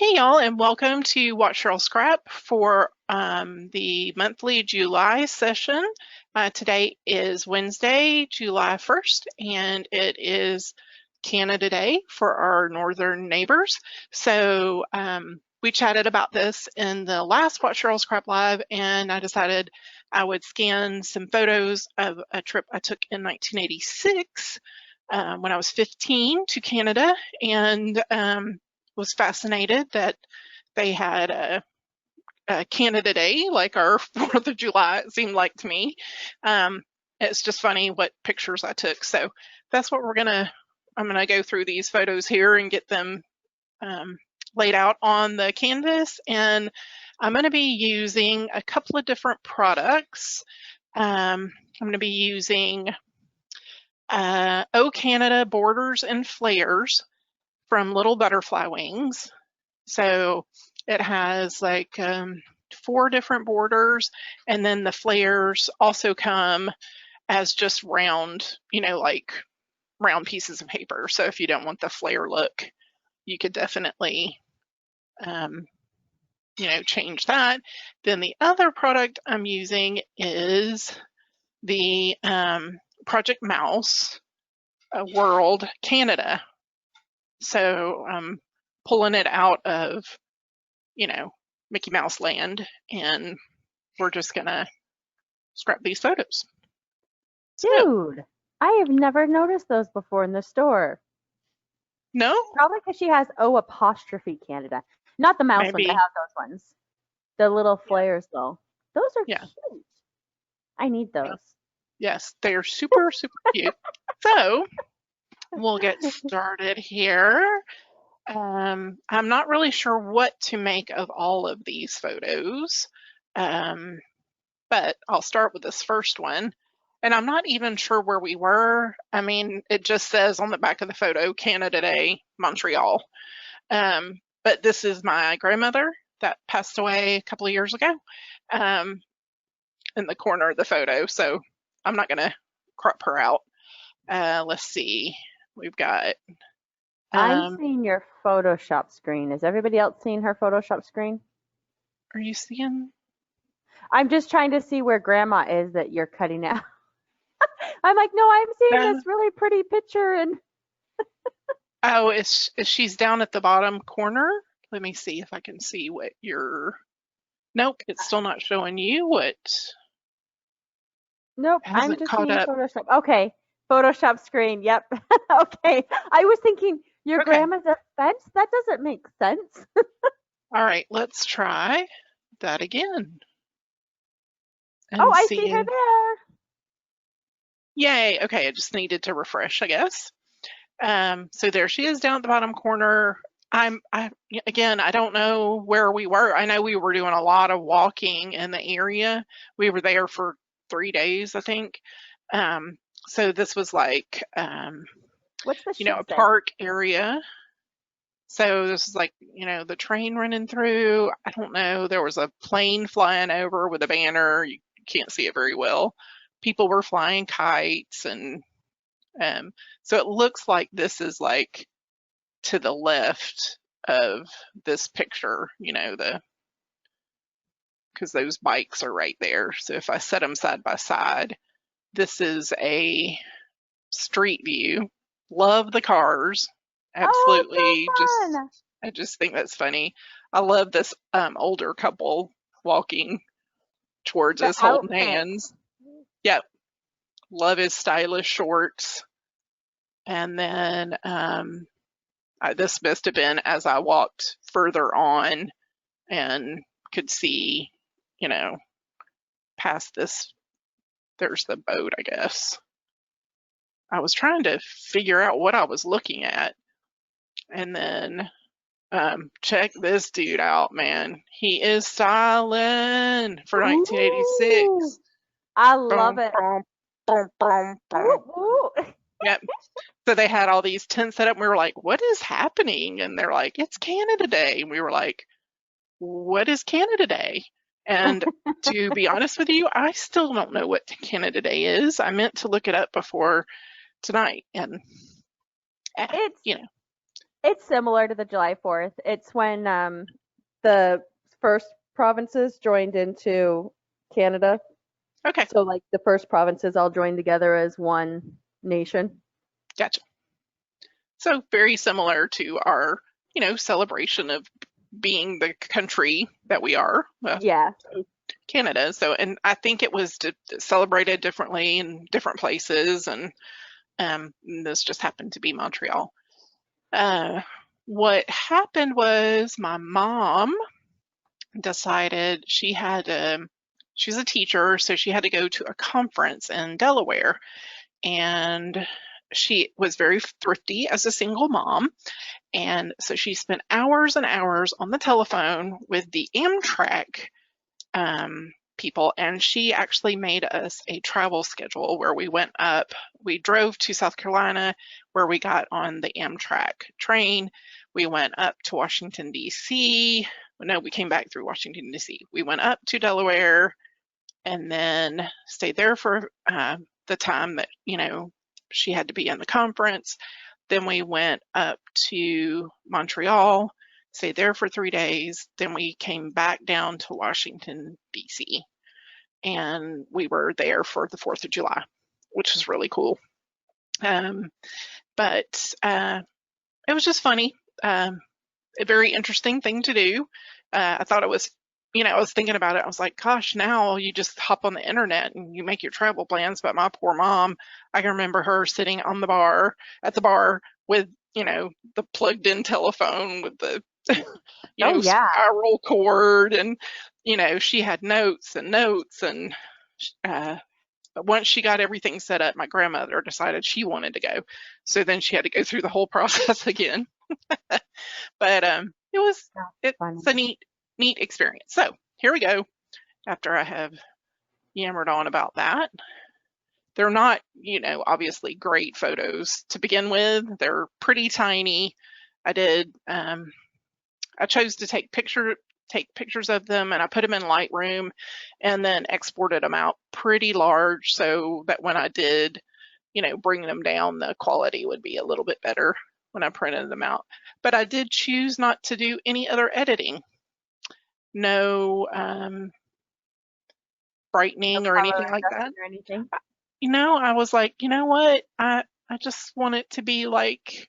Hey y'all, and welcome to Watch Cheryl Scrap for the monthly July session. Today is Wednesday, July 1st, and it is Canada Day for our northern neighbors. So we chatted about this in the last Watch Cheryl Scrap Live, and I decided I would scan some photos of a trip I took in 1986 when I was 15 to Canada, and was fascinated that they had a Canada Day, like our 4th of July, it seemed like to me. It's just funny what pictures I took. So that's what I'm gonna go through these photos here and get them laid out on the canvas. And I'm gonna be using a couple of different products. I'm gonna be using O Canada Borders and Flairs from Little Butterfly Wings. So it has like 4 different borders, and then the Flairs also come as just round, like round pieces of paper. So if you don't want the Flair look, you could definitely, change that. Then the other product I'm using is the Project Mouse World Canada. So I'm pulling it out of, Mickey Mouse land, and we're just gonna scrap these photos. Dude, I have never noticed those before in the store. No, Probably because she has O apostrophe Canada. Not the mouse ones. I maybe, have those ones. The little yeah, flares, though. Those are yeah, cute. I need yeah. those. Yes, they're super, super cute. So we'll get started here. I'm not really sure what to make of all of these photos, but I'll start with this first one. And I'm not even sure where we were. I mean, it just says on the back of the photo, Canada Day, Montreal. But this is my grandmother that passed away a couple of years ago in the corner of the photo. So I'm not going to crop her out. Let's see. We've got, I'm um, seeing your Photoshop screen. Is everybody else seeing her Photoshop screen? are you seeing? I'm just trying to see where Grandma is that you're cutting out. I'm like, no, I'm seeing Uh, this really pretty picture and oh, is she's down at the bottom corner? Let me see if I can see what you're. Nope, it's still not showing you. What nope, I'm hasn't just caught seeing up? Photoshop. Okay, Photoshop screen. Yep. Okay. I was thinking your Okay. grandma's a fence. That doesn't make sense. All right, let's try that again Oh, and I see see. her there. Yay. Okay, I just needed to refresh, I guess. So there she is down at the bottom corner. Again, I don't know where we were. I know we were doing a lot of walking in the area. We were there for 3 days, I think. So this was like, What's the sheet a say? park area. So this is like, the train running through. I don't know. There was a plane flying over with a banner. You can't see it very well. People were flying kites, and so it looks like this is like to the left of this picture, because those bikes are right there. So if I set them side by side, this is a street view. Love the cars. Oh, it's so Absolutely. fun. I just think that's funny. I love this older couple walking towards The us holding outfit. hands. Yep. Love his stylish shorts. And then this must have been as I walked further on and could see, you know, past this. There's the boat, I guess. I was trying to figure out what I was looking at. And then check this dude out, man. He is Sahlin for Ooh, 1986. I love Boom, it. boom, boom, boom, boom. Ooh, ooh. Yep. So they had all these tents set up, and we were like, what is happening? And they're like, it's Canada Day. And we were like, what is Canada Day? And to be honest with you, I still don't know what Canada Day is. I meant to look it up before tonight, and It's you know, It's similar to the July 4th. It's when the first provinces joined into Canada. Okay, So like the first provinces all joined together as one nation. gotcha. So very similar to our, celebration of being the country that we are, Yeah. Canada. So, and I think it was celebrated differently in different places, and this just happened to be Montreal. What happened was my mom decided she's a teacher, so she had to go to a conference in Delaware, and she was very thrifty as a single mom. And so she spent hours and hours on the telephone with the Amtrak people, and she actually made us a travel schedule where we drove to South Carolina, where we got on the Amtrak train. We went up to Washington, D.C. No, we came back through Washington, D.C. We went up to Delaware and then stayed there for the time that, she had to be in the conference. Then we went up to Montreal, stayed there for 3 days. Then we came back down to Washington, D.C. And we were there for the 4th of July, which was really cool. But it was just funny, a very interesting thing to do. I thought it was, I was thinking about it. I was like, gosh, now you just hop on the internet and you make your travel plans. But my poor mom, I can remember her sitting at the bar with, the plugged in telephone with the, Oh yeah. spiral cord, and, she had notes and notes. And but once she got everything set up, my grandmother decided she wanted to go. So then she had to go through the whole process again. But That's funny. it's a neat experience. So here we go. After I have yammered on about that, they're not, obviously great photos to begin with. They're pretty tiny. I did. I chose to take pictures of them, and I put them in Lightroom, and then exported them out pretty large so that when I did, bring them down, the quality would be a little bit better when I printed them out. But I did choose not to do any other editing. No brightening or anything like that. Or anything. I was like, you know what? I just want it to be like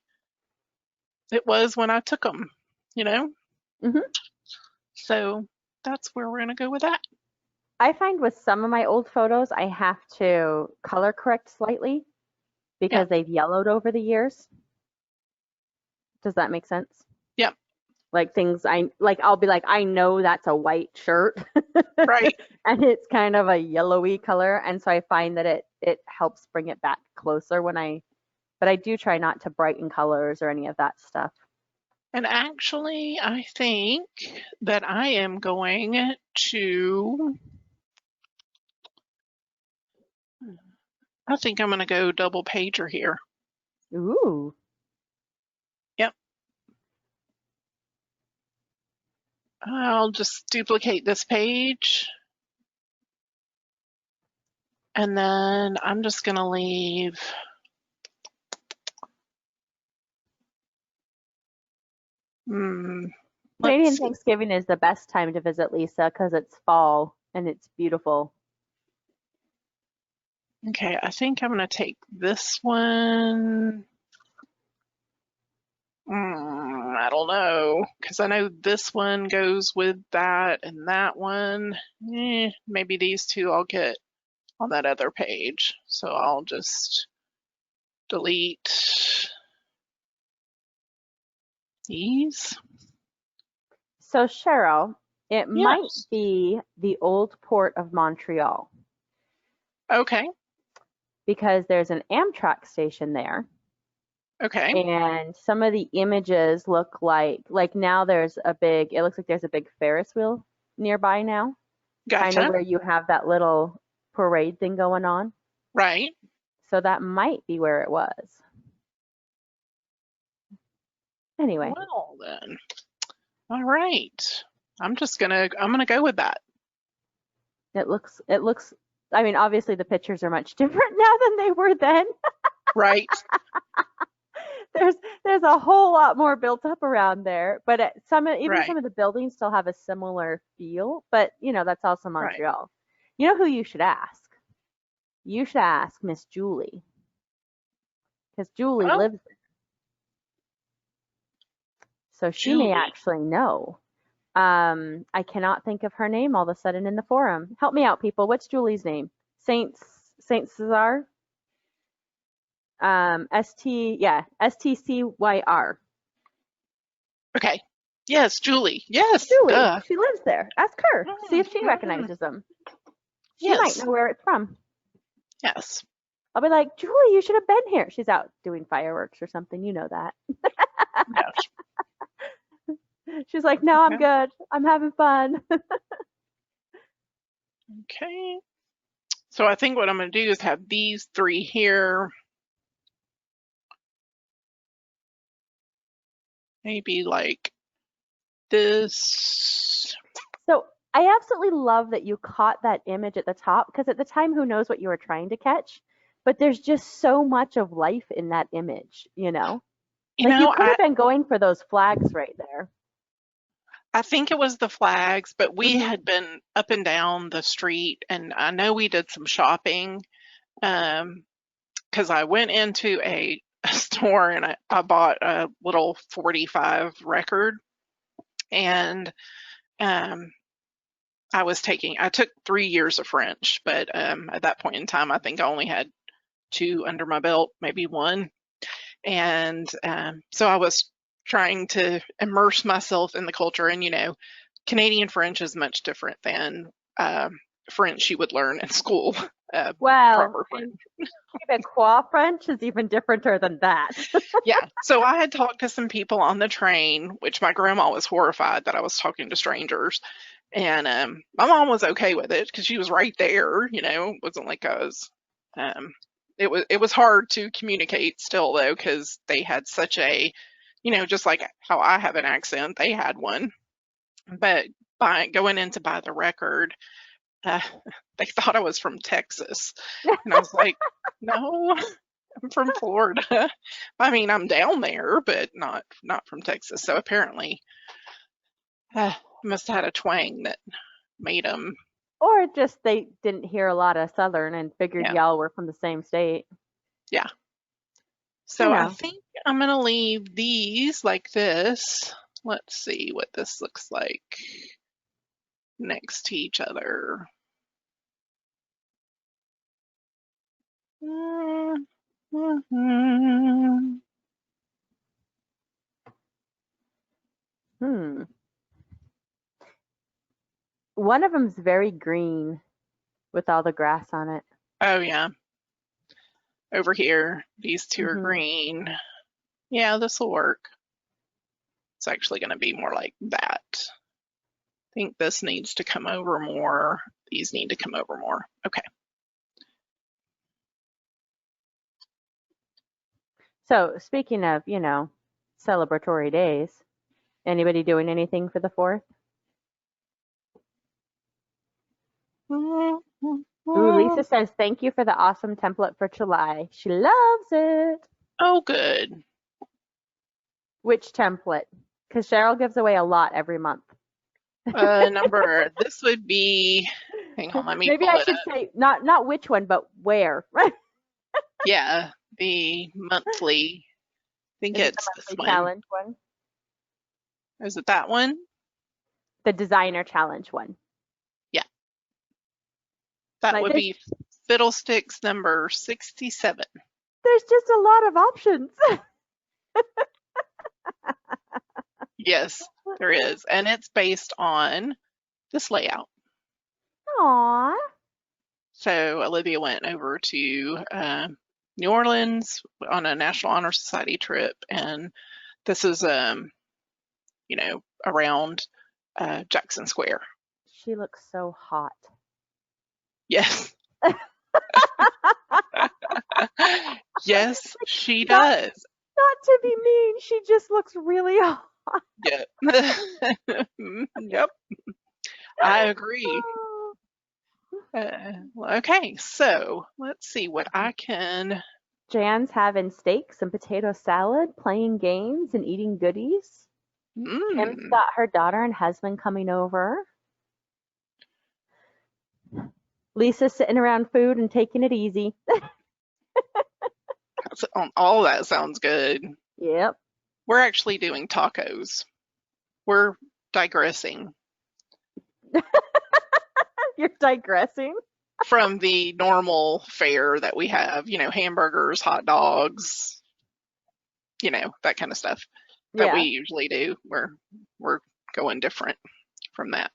it was when I took them, hmm So that's where we're going to go with that. I find with some of my old photos, I have to color correct slightly Yeah. because they've yellowed over the years. Does that make sense? Yep. Like things I'll be like, I know that's a white shirt Right. and it's kind of a yellowy color. And so I find that it helps bring it back closer but I do try not to brighten colors or any of that stuff. And actually, I think that I am going to, I think I'm going to go double pager here. Ooh. Yep. I'll just duplicate this page. And then I'm just going to leave. Canadian Thanksgiving is the best time to visit, Lisa, because it's fall and it's beautiful. Okay, I think I'm going to take this one. I don't know, because I know this one goes with that and that one. Maybe these two I'll get on that other page. So I'll just delete these. So Cheryl, it might Yes. be the old port of Montreal Okay. because there's an Amtrak station there. Okay. And some of the images look like now it looks like there's a big Ferris wheel nearby now, kind of Gotcha. where you have that little parade thing going on. Right. So that might be where it was. Anyway, Well then. All right. I'm gonna go with that. it looks I mean, obviously the pictures are much different now than they were then. Right. There's there's a whole lot more built up around there. But even Right, some of the buildings still have a similar feel. But that's also right. Montreal. You know who you should ask? You should ask Miss Julie, because Julie Oh, lives there, so she may Julie. actually know. I cannot think of her name all of a sudden in the forum. Help me out, people. What's Julie's name? Saint Cesar? STCYR. Okay. Yes, Julie. Yes, Julie, duh. she lives there. Ask her. See Mhm, if she mhm. recognizes them. She might Yes, know where it's from. yes. I'll be like, Julie, you should have been here. She's out doing fireworks or something. You know that. Yes. She's like, no, I'm Yeah. good. I'm having fun. Okay. So I think what I'm going to do is have these three here. Maybe like this. So I absolutely love that you caught that image at the top, because at the time, who knows what you were trying to catch? But there's just so much of life in that image, You Like you know, could I have been going for those flags right there. I think it was the flags, but we Hmm. had been up and down the street, and I know we did some shopping. Um, because I went into a store and I bought a little 45 record, and um, I took 3 years of French, but at that point in time, I think I only had two under my belt, maybe one. And so I was trying to immerse myself in the culture. And, Canadian French is much different than French you would learn in school, Well, proper French. and Quebecois French is even differenter than that. Yeah. So I had talked to some people on the train, which my grandma was horrified that I was talking to strangers. And my mom was okay with it because she was right there, it wasn't like I was um it was hard to communicate still though, because they had such a, just like how I have an accent, they had one. But by going in to buy the record, uh, they thought I was from Texas. And I was like, no, I'm from Florida. I mean, I'm down there, but not from Texas. So apparently, I must have had a twang that made them, Or just they didn't hear a lot of Southern and figured yeah, y'all were from the same state. yeah. You So I know. think I'm gonna leave these like this. Let's see what this looks like next to each other. Hmm. One of them's very green with all the grass on it. Oh yeah, over here, these two are Hmm. green. Yeah, this will work. It's actually going to be more like that. I think this needs to come over more. These need to come over more. Okay. So speaking of, celebratory days, anybody doing anything for the 4th? Ooh, Lisa says thank you for the awesome template for July. She loves it. Oh, good. Which template? Because Cheryl gives away a lot every month. This would be, hang on, let me Maybe pull I it should up. say not which one, but where. Yeah, the monthly, I think Is it the it's this monthly one. challenge one? Is it that one? The designer challenge one. Yeah, that Like would be Fiddlesticks number 67. there's just a lot of options. Yes, there is. And it's based on this layout. Aww. So Olivia went over to New Orleans on a National Honor Society trip, and this is, around Jackson Square. She looks so hot. Yes, yes, she Not does. not to be mean, she just looks really hot. Yeah. Yep, I agree. Okay, so let's see what I can Jan's having steaks and potato salad, playing games and eating goodies. Kim's Mm, got her daughter and husband coming over. Lisa's sitting around food and taking it easy. all that sounds good. Yep. We're actually doing tacos. We're digressing You're digressing. from the normal fare that we have, hamburgers, hot dogs, that kind of stuff that we Yeah. usually do. We're going different from that.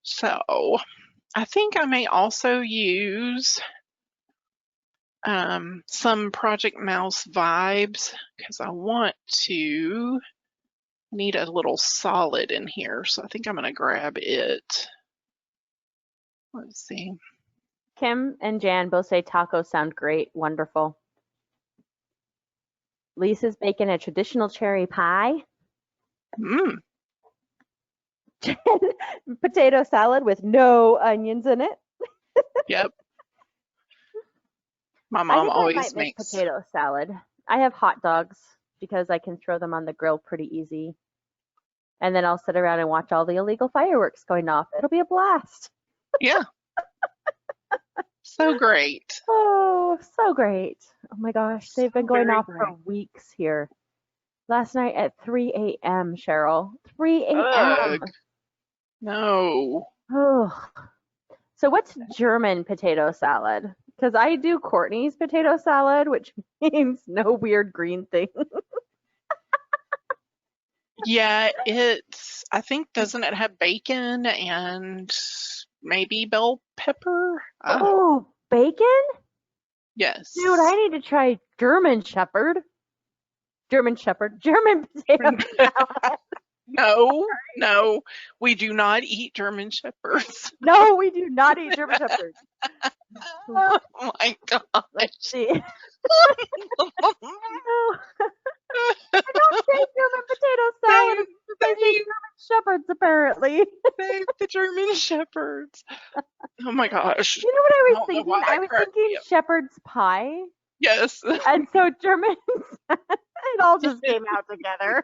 So I think I may also use some Project Mouse vibes because I need a little solid in here. So I think I'm going to grab it. Let's see. Kim and Jan both say tacos sound great. Wonderful. Lisa's baking a traditional cherry pie. Mm, Potato salad with no onions in it. yep. My I mom think I always might make makes, potato salad. I have hot dogs because I can throw them on the grill pretty easy. And then I'll sit around and watch all the illegal fireworks going off. It'll be a blast. yeah, so great. Oh, so great. Oh my gosh, they've been So going very off great. for weeks here. Last night at 3 a.m., Cheryl. 3 a.m. Ugh, no. Oh. So what's German potato salad? Because I do Courtney's potato salad, which means no weird green thing. Yeah, I think, doesn't it have bacon and maybe bell pepper? Oh, bacon? Yes. Dude, I need to try German Shepherd. German potato salad. No, we do not eat German Shepherds. No, we do not eat German Shepherd. Oh my gosh. Let's see. No, I don't say German potato salad. I say They, German Shepherds, apparently. the German Shepherds. Oh my gosh. You know what I I was don't know thinking? why I that was cracked thinking me up. shepherd's pie. Yes. And so German, it all just came out together.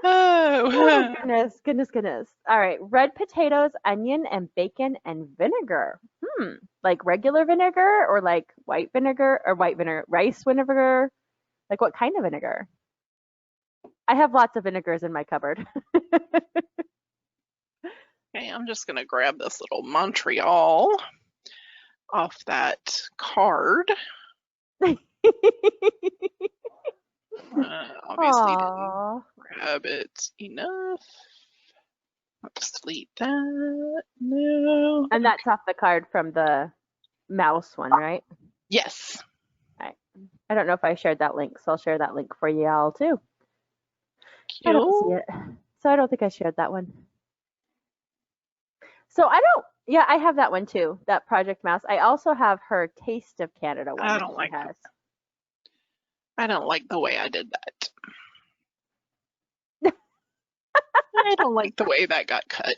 Oh, Oh. goodness. All right. Red potatoes, onion, and bacon and vinegar. Like regular vinegar or like white vinegar or rice vinegar? Like what kind of vinegar? I have lots of vinegars in my cupboard. Okay, I'm just gonna grab this little Montreal off that card. Obviously didn't Aww. grab it enough. Let's delete that. No. And that's off the card from the mouse one, right? Yes. Right. I don't know if I shared that link, so I'll share that link for y'all too. I don't see Cool. it. So I don't think I shared that one. So I have that one too, that Project Mouse. I also have her Taste of Canada one I that don't she like has. I don't like the way I did that. I don't like the way that got cut.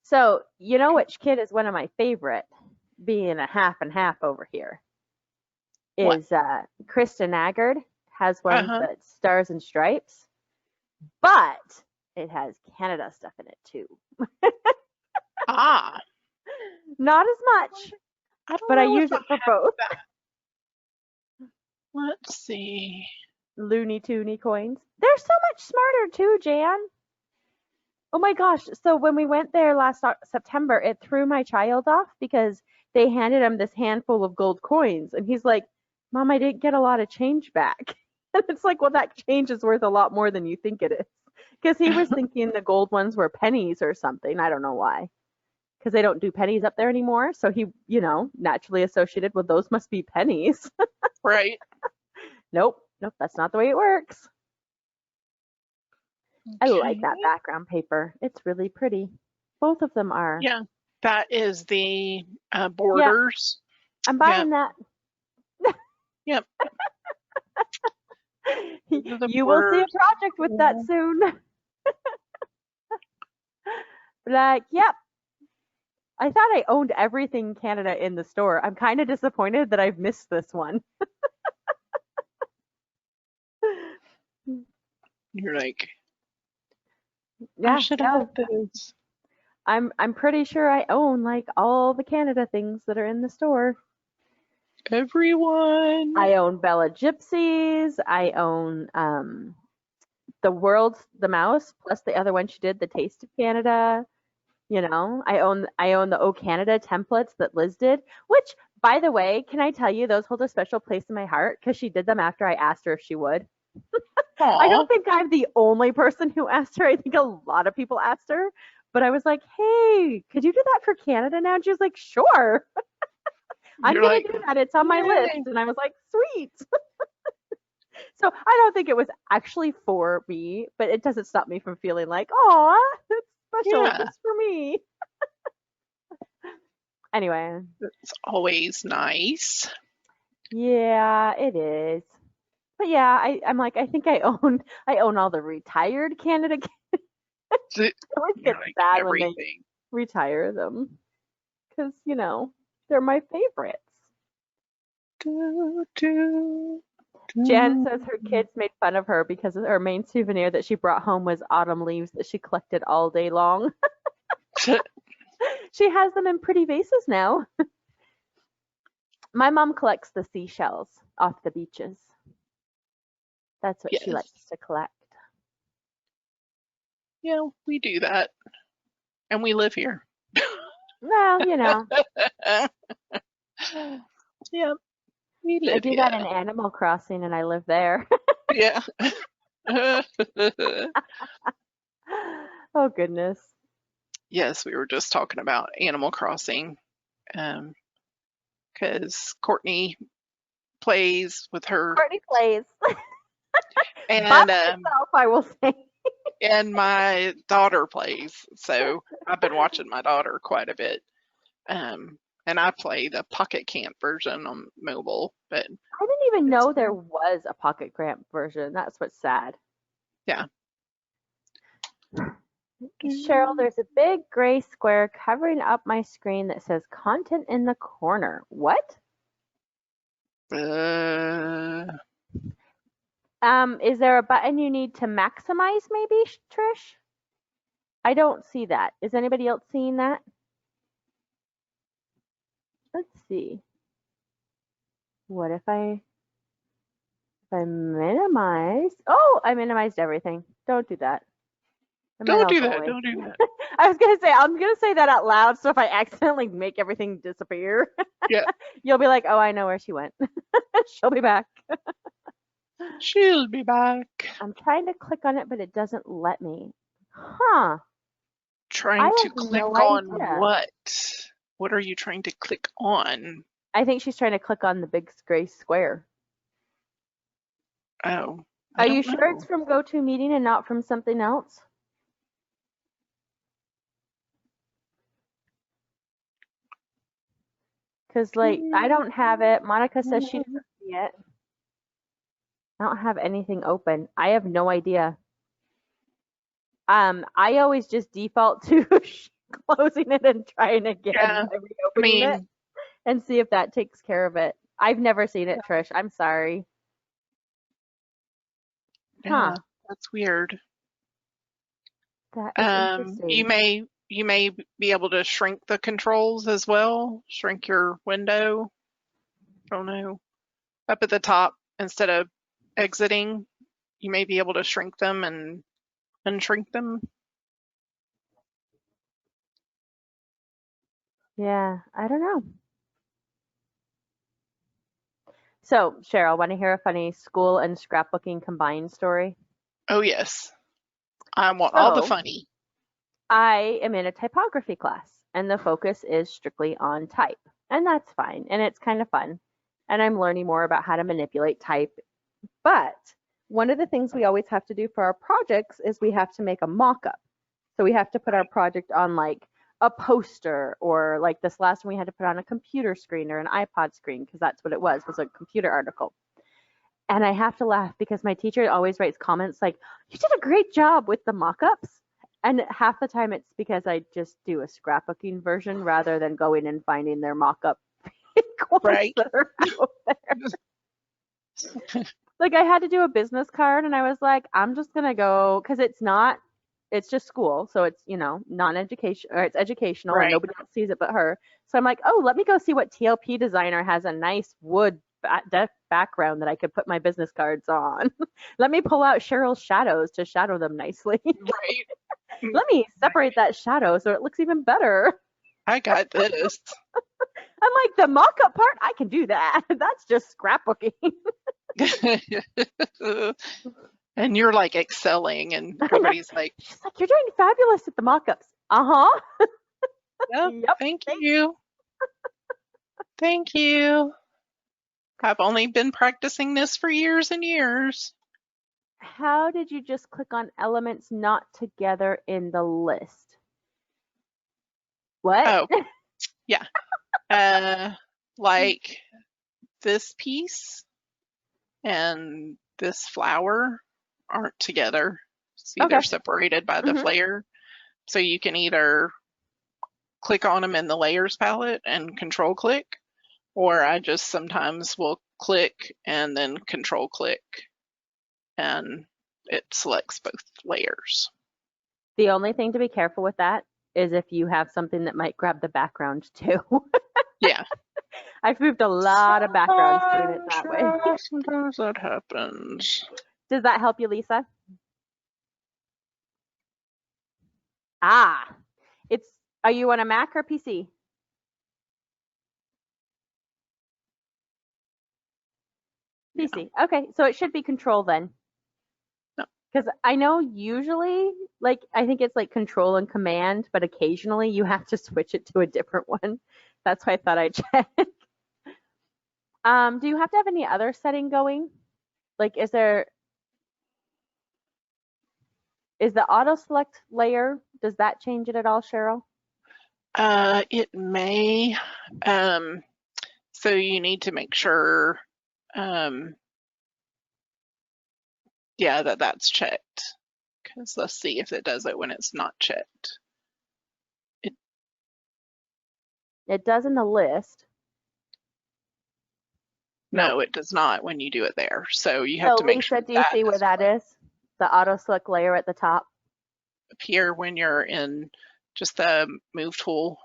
So, you know which kid is one of my favorite, being a half and half over here, What? is Kristen Aggard has one Uh-huh. that's Stars and Stripes, but it has Canada stuff in it too. Ah. Not as much, I don't but I know if use I it for have both. that. Let's see. Looney Toony coins. They're so much smarter too, Jan. Oh my gosh. So when we went there last September, it threw my child off because they handed him this handful of gold coins. And he's like, Mom, I didn't get a lot of change back. And it's like, well, that change is worth a lot more than you think it is. Because he was thinking the gold ones were pennies or something. I don't know why. Because they don't do pennies up there anymore. So he, naturally associated with those must be pennies. Right. Nope, that's not the way it works. I like that Okay. background paper. It's really pretty. Both of them are. Yeah, that is the Yeah, borders. I'm Yep. buying that. Yep. Those are the You will see a borders. project with that soon. Like, yep. I thought I owned everything Canada in the store. I'm kind of disappointed that I've missed this one. You're like, I Yeah, should have no. those. I'm pretty sure I own like all the Canada things that are in the store. Everyone. I own Bella Gypsies. I own the mouse plus the other one she did, the Taste of Canada. I own the O Canada templates that Liz did, which by the way, can I tell you those hold a special place in my heart because she did them after I asked her if she would. I Aw, don't think I'm the only person who asked her. I think a lot of people asked her. But I was like, hey, could you do that for Canada now? And she was like, sure, I'm you're going like, to do that. It's on my list. yay. And I was like, sweet. So I don't think it was actually for me, but it doesn't stop me from feeling like, oh, it's special Yeah, just for me. Anyway, it's always nice. yeah, it is. But yeah, I'm like, I think I own all the retired Canada. Th- It always You're gets like sad when they everything. retire them because they're my favorites. Do, do, Jan do. says her kids made fun of her because her main souvenir that she brought home was autumn leaves that she collected all day long. She has them in pretty vases now. My mom collects the seashells off the beaches. That's what she Yes. likes to collect. Yeah, we do that. And we live here. Well, Yeah, we I live do that in here. Animal Crossing and I live there. Yeah. Oh, goodness. Yes, we were just talking about Animal Crossing, because Courtney plays with her Courtney plays. By and myself, I will say. my daughter plays. So I've been watching my daughter quite a bit. And I play the Pocket Camp version on mobile, but I didn't even it's know there was a Pocket Grant version. That's what's sad. yeah. Cheryl, there's a big gray square covering up my screen that says content in the corner. What? Uh, Is there a button you need to maximize maybe, Trish? I don't see that. Is anybody else seeing that? Let's see. What if I minimize? Oh, I minimized everything. Don't do that. And then don't I'll do go that. away. Don't do that. I'm gonna say that out loud, so if I accidentally make everything disappear, Yeah, you'll be like, oh, I know where she went. She'll be back. she'll be back. I'm trying to click on it, but it doesn't let me. Huh. I Trying to have click no on idea. what? What are you trying to click on? I think she's trying to click on the big gray square. Oh, I Are you don't sure it's know. from GoToMeeting and not from something else? Because, like, I don't have it. Monica says she doesn't see it. I don't have anything open. I have no idea. I always just default to closing it and trying again Yeah, by I reopening it mean, and see if that takes care of it. I've never seen it, Trish. I'm sorry. yeah, Huh. that's weird. That is interesting. You may be able to shrink the controls as well. Shrink your window. I don't know. Up at the top, instead of exiting, you may be able to shrink them and unshrink them. Yeah, I don't know. So, Cheryl, want to hear a funny school and scrapbooking combined story? Oh yes, I want all the So, funny. I am in a typography class, and the focus is strictly on type, and that's fine, and it's kind of fun. And I'm learning more about how to manipulate type. But one of the things we always have to do for our projects is we have to make a mock-up. So we have to put our Right. project on like a poster, or like this last one we had to put on a computer screen or an iPod screen because that's what it was a computer article. And I have to laugh because my teacher always writes comments like, you did a great job with the mock-ups. And half the time it's because I just do a scrapbooking version rather than going and finding their mock-up coins Right. that are out there. Like I had to do a business card and I was like, I'm just gonna go because it's just school, so it's non-education or it's educational and Right. nobody else sees it but her. So I'm like, oh, let me go see what TLP designer has a nice wood background that I could put my business cards on. Let me pull out Cheryl's shadows to shadow them nicely. Right. Let me separate that shadow so it looks even better. I got this. I'm like, the mock-up part, I can do that. That's just scrapbooking. And you're like excelling, and everybody's like, She's like, you're doing fabulous at the mock-ups. Uh-huh. "Yep, Yep. thank you, thank you. I've only been practicing this for years and years." How did you just click on elements not together in the list? What? Oh, yeah. Like this piece and this flower aren't together. See, Okay. they're separated by the Hmm. flare. So you can either click on them in the layers palette and control click, or I just sometimes will click and then control click and it selects both layers. The only thing to be careful with that is if you have something that might grab the background too. Yeah. I've moved a lot of backgrounds doing it that way. Sometimes that happens. Does that help you, Lisa? Ah, are you on a Mac or PC? PC. Okay, so it should be control then. No. Because I know usually, like, I think it's like control and command, but occasionally you have to switch it to a different one. That's why I thought I'd check. Do you have to have any other setting going? Like, is the auto select layer, does that change it at all, Cheryl? It may. So you need to make sure, yeah, that's checked. Because let's see if it does it when it's not checked. It does in the list. No, it does not when you do it there. So you have So to make sure Lisa, do you that see where is that is? The auto select layer at the top. up here when you're in just the move tool.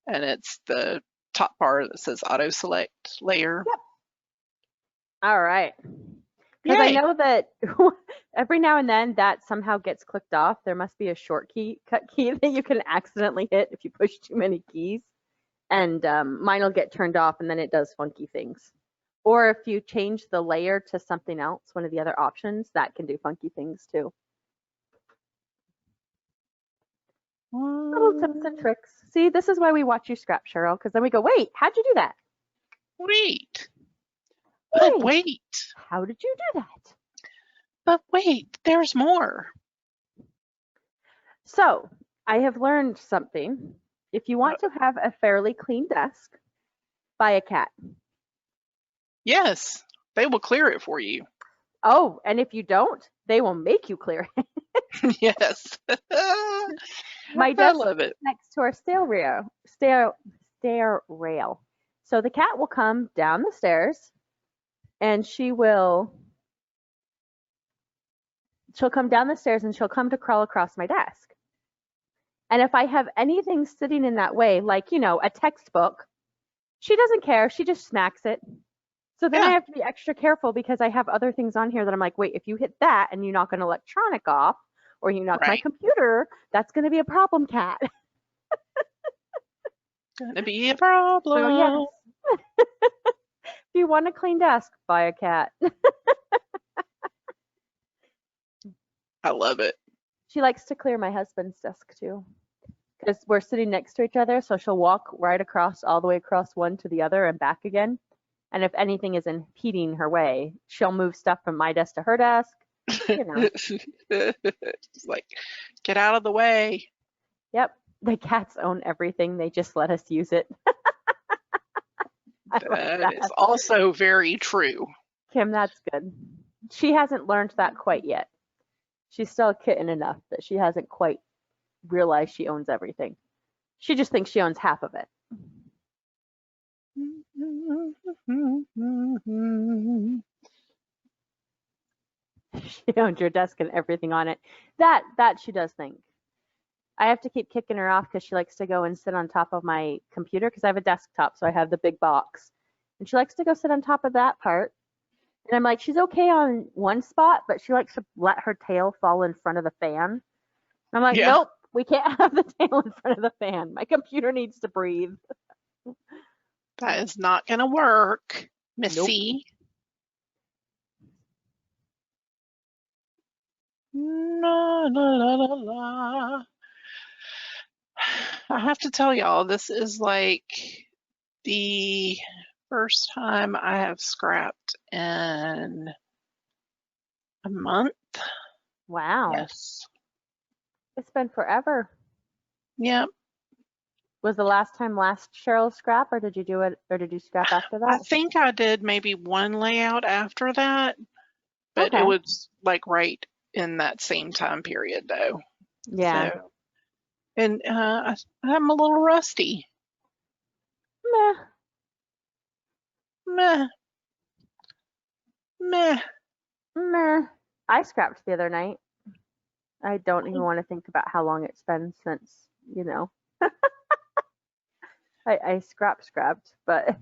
And it's the top bar that says auto select layer. Yep. All right. Because I Yay. know that every now and then that somehow gets clicked off. There must be a shortcut key that you can accidentally hit if you push too many keys. And mine will get turned off and then it does funky things. Or if you change the layer to something else, one of the other options, that can do funky things too. Little tips and tricks. See, this is why we watch you scrap, Cheryl, because then we go, wait, how'd you do that? Wait. But Wait, wait. how did you do that? But wait, there's more. So I have learned something. If you want to have a fairly clean desk, buy a cat. Yes, they will clear it for you. Oh, and if you don't, they will make you clear it. Yes. My I desk love it. is next to our stair rail. So the cat will come down the stairs and she'll come down the stairs and she'll come to crawl across my desk. And if I have anything sitting in that way, like, a textbook, she doesn't care. She just smacks it. So then I Yeah. have to be extra careful because I have other things on here that I'm like, wait, if you hit that and you knock an electronic off or you knock my Right. computer, that's going to be a problem, cat. Gonna be a So problem. yes, if you want a clean desk, buy a cat. I love it. She likes to clear my husband's desk too. Because we're sitting next to each other, so she'll walk right across, all the way across one to the other and back again. And if anything is impeding her way, she'll move stuff from my desk to her desk. It's like, get out of the way. Yep, the cats own everything. They just let us use it. I like That that. is also very true. Kim, that's good. She hasn't learned that quite yet. She's still a kitten enough that she hasn't quite realized she owns everything. She just thinks she owns half of it. She owns your desk and everything on it. That she does think. I have to keep kicking her off because she likes to go and sit on top of my computer because I have a desktop, so I have the big box. And she likes to go sit on top of that part. And I'm like, she's okay on one spot, but she likes to let her tail fall in front of the fan. And I'm like, Yeah, nope, we can't have the tail in front of the fan. My computer needs to breathe. that is not going to work, Nope. Missy. La, la, la, la, la. I have to tell y'all, this is like the first time I have scrapped in a month. Wow. Yes. It's been forever. Yep. Was the last time last Cheryl scrap, or did you do it, or did you scrap after I that? think I did maybe one layout after that, but it Okay. was like right in that same time period though. Yeah. So, and I'm a little rusty. Meh. Meh, meh. Meh. I scrapped the other night. I don't even want to think about how long it's been since, I scrapped, but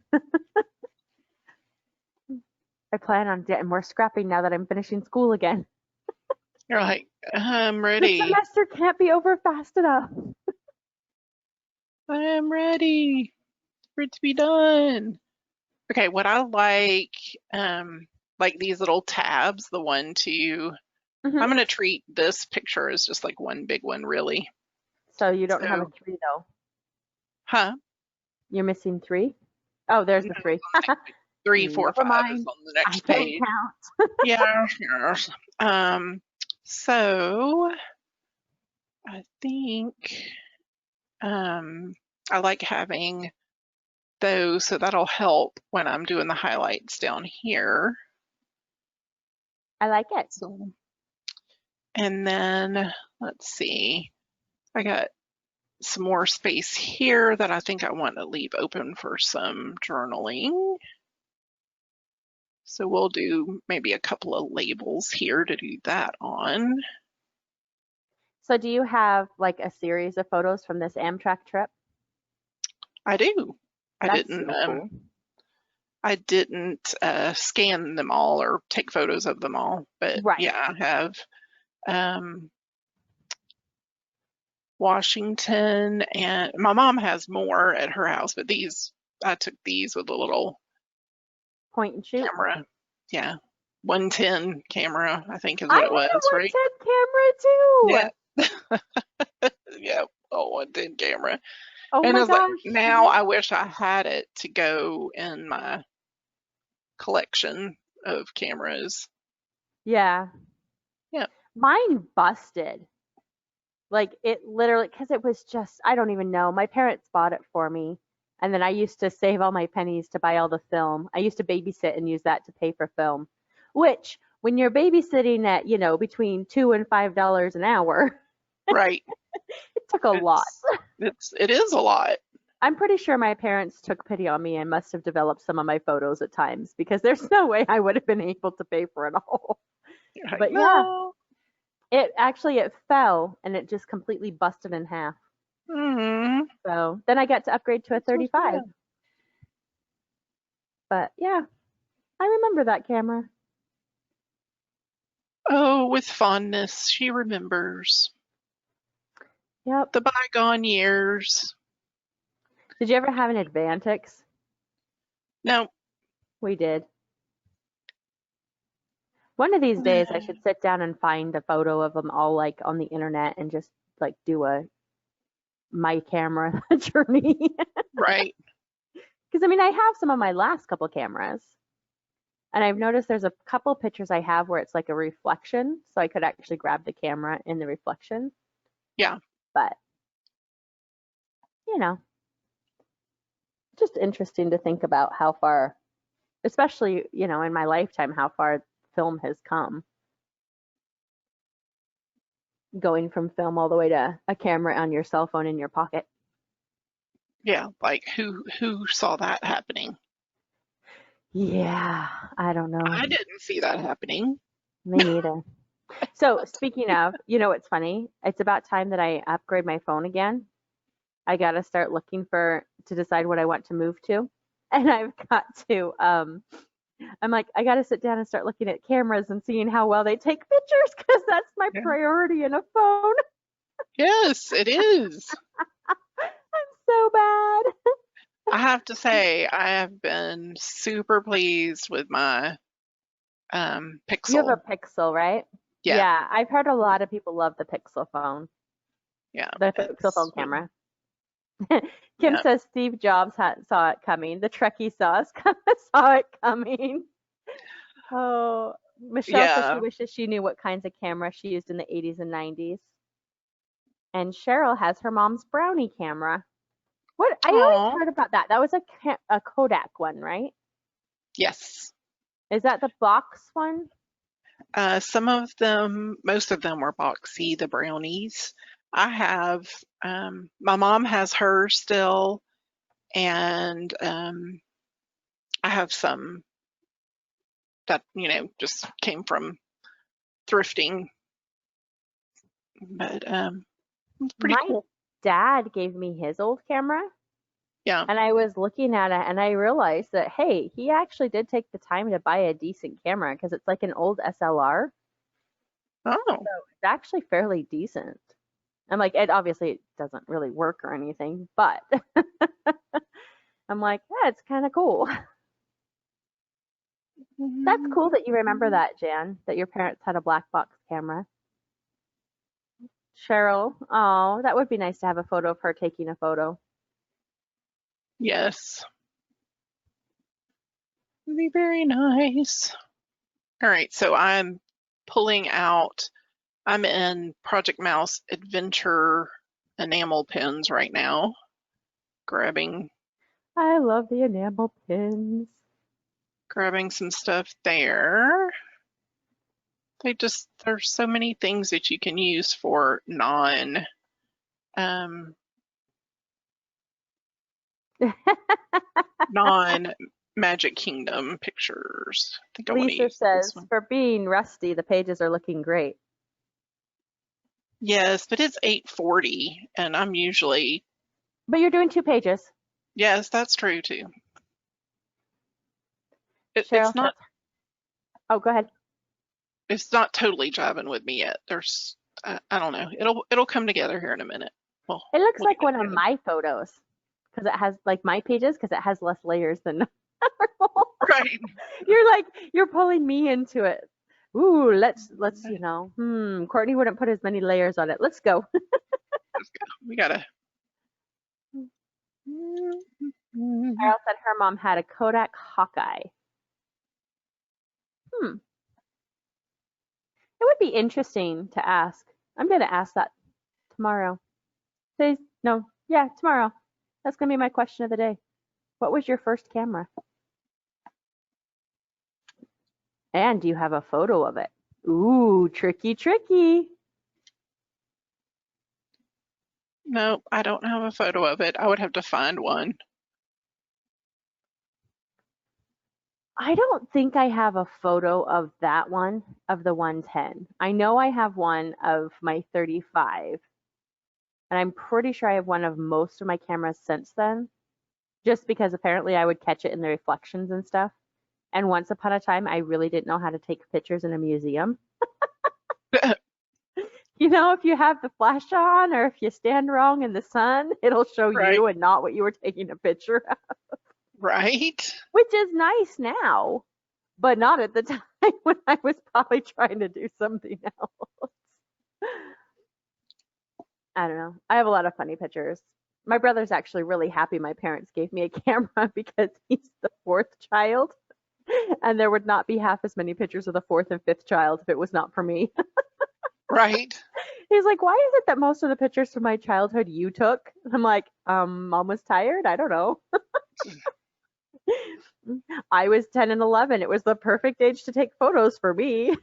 I plan on getting more scrapping now that I'm finishing school again. You're like, I'm The ready. semester can't be over fast enough. I am ready for it to be done. Okay, what I like these little tabs, the one, two. Hmm. I'm gonna treat this picture as just like one big one, really. So you don't have a So, 3 though. huh? You're missing 3? Oh, there's No, the 3. three, four, Never five is mind. on the I next can't page. count. Yeah, yes. So I think um, I like having those, so that'll help when I'm doing the highlights down here. I like it. So, and then let's see, I got some more space here that I think I want to leave open for some journaling. So we'll do maybe a couple of labels here to do that on. So do you have like a series of photos from this Amtrak trip? I do. I That's didn't so um, cool. I didn't scan them all or take photos of them all, but Right. yeah, I have um, Washington, and my mom has more at her house, but these I took these with a little Point and shoot. camera. Yeah, 110 camera, I think is I what it had was, a right? 110 camera Yeah, too. yeah, oh, 110 camera. Oh And my it's like gosh. now I wish I had it to go in my collection of cameras. Yeah. Yeah, Mine busted. Like it literally, because it was just, I don't even know. My parents bought it for me. And then I used to save all my pennies to buy all the film. I used to babysit and use that to pay for film, which when you're babysitting at, between $2 and $5 an hour, right. it took a lot. It is a lot. I'm pretty sure my parents took pity on me and must have developed some of my photos at times because there's no way I would have been able to pay for it all. You're like, But yeah, no. it fell and it just completely busted in half. Mm, So then I got to upgrade to a that's so 35. sad. But yeah, I remember that camera. Oh, with fondness, she remembers Yep. the bygone years. Did you ever have an Advantix? No, We did. One of these days I should sit down and find a photo of them all like on the internet and just like do a my camera journey. right. Because I mean, I have some of my last couple cameras. And I've noticed there's a couple pictures I have where it's like a reflection, so I could actually grab the camera in the reflection. Yeah. But, you know, just interesting to think about how far, especially, in my lifetime, how far film has come. going from film all the way to a camera on your cell phone in your pocket. Yeah, like who saw that happening? Yeah, I don't know. I didn't see that happening. Me neither. So speaking of, you know what's funny? It's about time that I upgrade my phone again. I gotta start looking to decide what I want to move to. And I've got to I'm like, I gotta sit down and start looking at cameras and seeing how well they take pictures because that's my Yeah. priority in a phone. Yes, it is. I'm so bad. I have to say, I have been super pleased with my You have a Pixel. Pixel, right? Yeah, Yeah, I've heard a lot of people love the Pixel phone, yeah, the Pixel phone it's really, camera. Kim yeah, says Steve Jobs saw it coming. The Trekkie saw it coming. Oh, Michelle says she yeah. wishes she knew what kinds of camera she used in the 80s and 90s. And Cheryl has her mom's Brownie camera. What? I always Oh, heard about that. That was a Kodak one, right? yes. Is that the box one? Some of them, most of them were boxy, the brownies. I have, my mom has hers still, and I have some that, just came from thrifting, but it's pretty My cool. dad gave me his old camera, Yeah. and I was looking at it and I realized that, hey, he actually did take the time to buy a decent camera because it's like an old SLR. Oh, So it's actually fairly decent. I'm like, it obviously doesn't really work or anything, but I'm like, yeah, it's kind of cool. That's cool that you remember that, Jan, that your parents had a black box camera. Cheryl, oh, that would be nice to have a photo of her taking a photo. yes. It'd be very nice. All right, so I'm in Project Mouse Adventure enamel pens right now, grabbing I love the enamel pins. grabbing some stuff there. There's so many things that you can use for um non Magic Kingdom pictures. I think I want to Lisa use this says, one. for being rusty, the pages are looking great. Yes, but it's 8:40 and I'm usually, But you're doing 2 pages. yes, that's true too. Cheryl says, oh, go ahead. It's not totally jiving with me yet. I don't know. It'll come together here in a minute. Well, It looks we'll get like one of together. my photos because it has like my pages because it has less layers than normal. Right. You're pulling me into it. Ooh, Courtney wouldn't put as many layers on it. Let's go. Let's go. We gotta. Cheryl said her mom had a Kodak Hawkeye. Hmm. It would be interesting to ask. I'm going to ask that tomorrow. Today's, no, yeah, tomorrow. That's going to be my question of the day. What was your first camera? And do you have a photo of it? Ooh, tricky, tricky. No, I don't have a photo of it. I would have to find one. I don't think I have a photo of that one, of the 110. I know I have one of my 35, and I'm pretty sure I have one of most of my cameras since then, just because apparently I would catch it in the reflections and stuff. And once upon a time, I really didn't know how to take pictures in a museum. You know, if you have the flash on or if you stand wrong in the sun, it'll show Right. you and not what you were taking a picture of, Right. which is nice now, but not at the time when I was probably trying to do something else. I don't know. I have a lot of funny pictures. My brother's actually really happy my parents gave me a camera because he's the fourth child, and there would not be half as many pictures of the fourth and fifth child if it was not for me. Right. He's like, why is it that most of the pictures from my childhood you took? I'm like, mom was tired. I don't know. I was 10 and 11. It was the perfect age to take photos for me.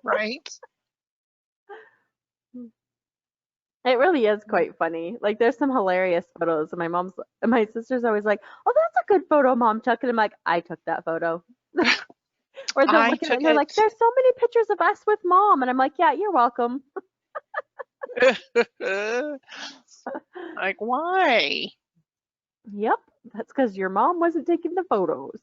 Right. It really is quite funny. Like there's some hilarious photos and my sister's always like, "Oh, that's a good photo, Mom took." And I'm like, "I took that photo." Or they'll I look at it took and they're like, it. "There's so many pictures of us with Mom." And I'm like, "Yeah, you're welcome." Like, why? Yep, that's because your mom wasn't taking the photos.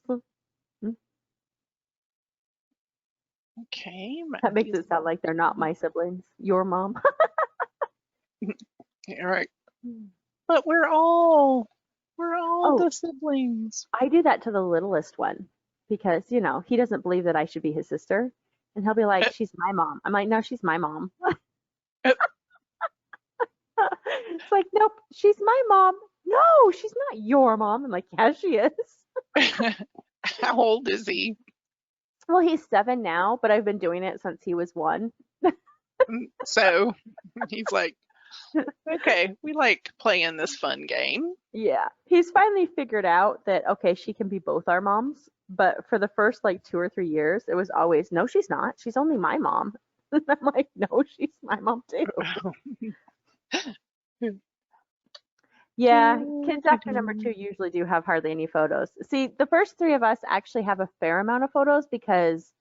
Okay, That makes Matthew's it sound like they're not my siblings. Your mom. all right. But we're all Oh, the siblings. I do that to the littlest one because, he doesn't believe that I should be his sister. And he'll be like, "She's my mom." I'm like, "No, she's my mom." It's like, "Nope, she's my mom." "No, she's not your mom." I'm like, "Yeah, she is." How old is he? Well, he's 7 now, but I've been doing it since he was 1. So he's like, okay, we like playing this fun game. Yeah. He's finally figured out that, okay, she can be both our moms. But for the first like 2 or 3 years, it was always, "No, she's not. She's only my mom." I'm like, "No, she's my mom too." Yeah, kids after number 2 usually do have hardly any photos. See, the first 3 of us actually have a fair amount of photos because